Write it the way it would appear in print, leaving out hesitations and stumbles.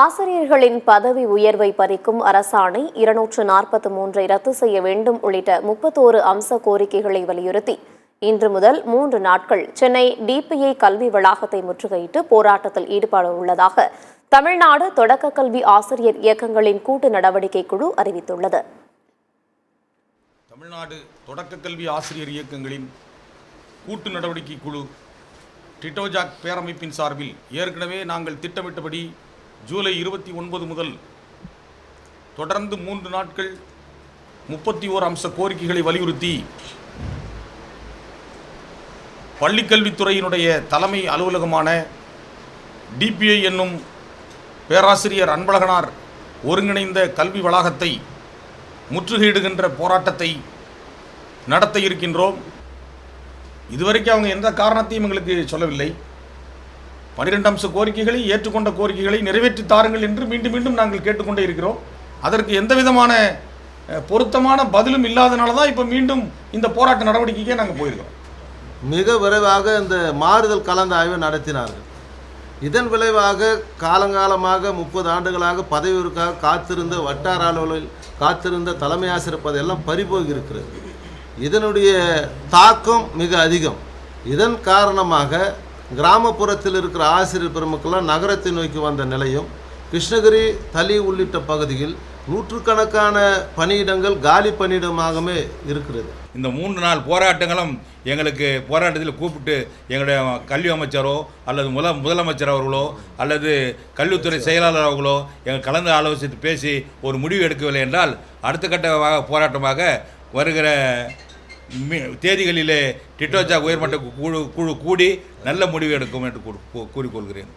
ஆசிரியர்களின் பதவி உயர்வை பறிக்கும் அரசாணை 243 ரத்து செய்ய வேண்டும் உள்ளிட்ட 31 அம்ச கோரிக்கைகளை வலியுறுத்தி இன்று முதல் 3 நாட்கள் சென்னை டிபிஐ கல்வி வளாகத்தை முற்றுகையிட்டு போராட்டத்தில் ஈடுபட உள்ளதாக தமிழ்நாடு தொடக்க கல்வி ஆசிரியர் இயக்கங்களின் கூட்டு நடவடிக்கை குழு அறிவித்துள்ளது. தமிழ்நாடு தொடக்க கல்வி ஆசிரியர் இயக்கங்களின் கூட்டு நடவடிக்கை குழு டிட்டோஜாக் பேரமைப்பின் சார்பில் ஏற்கனவே நாங்கள் திட்டமிட்டபடி ஜூலை 29 முதல் தொடர்ந்து 3 நாட்கள் 31 அம்ச கோரிக்கைகளை வலியுறுத்தி பள்ளிக்கல்வித்துறையினுடைய தலைமை அலுவலகமான டிபிஐ என்னும் பேராசிரியர் அன்பழகனார் ஒருங்கிணைந்த கல்வி வளாகத்தை முற்றுகையிடுகின்ற போராட்டத்தை நடத்த இருக்கின்றோம். இதுவரைக்கும் அவங்க எந்த காரணத்தையும் எங்களுக்கு சொல்லவில்லை. 12 அம்ச கோரிக்கைகளை ஏற்றுக்கொண்ட கோரிக்கைகளை நிறைவேற்றி தாருங்கள் என்று மீண்டும் மீண்டும் நாங்கள் கேட்டுக்கொண்டே இருக்கிறோம். அதற்கு எந்த விதமான பொருத்தமான பதிலும் இல்லாதனால தான் இப்போ மீண்டும் இந்த போராட்ட நடவடிக்கைக்கே நாங்கள் போயிருக்கிறோம். மிக விரைவாக இந்த மாறுதல் கலந்தாய்வு நடத்தினார்கள். இதன் விளைவாக காலங்காலமாக 30 ஆண்டுகளாக பதவியிற்காக காத்திருந்த வட்டார அலுவலர்கள் காத்திருந்த தலைமை ஆசிரியர் பதவியெல்லாம் பறிபோகி இருக்கிறது. இதனுடைய தாக்கம் மிக அதிகம். இதன் காரணமாக கிராமப்புறத்தில் இருக்கிற ஆசிரியர் பெருமக்கள்லாம் நகரத்தை நோக்கி வந்த நிலையும், கிருஷ்ணகிரி தளி உள்ளிட்ட பகுதியில் நூற்றுக்கணக்கான பணியிடங்கள் காலி பணியிடமாகவே இருக்கிறது. இந்த 3 நாள் போராட்டங்களும் எங்களுக்கு போராட்டத்தில் கூப்பிட்டு எங்களுடைய கல்வி அமைச்சரோ அல்லது முதலமைச்சர் அவர்களோ அல்லது கல்வித்துறை செயலாளர் அவர்களோ எங்கள் கலந்து ஆலோசித்து பேசி ஒரு முடிவு எடுக்கவில்லை என்றால் அடுத்த கட்ட போராட்டமாக வருகிற தேதிகளிலே டிட்டோஜாக் உயர்மட்ட குழு கூடி நல்ல முடிவு எடுக்கும் என்று கூறிக்கொள்கிறேன்.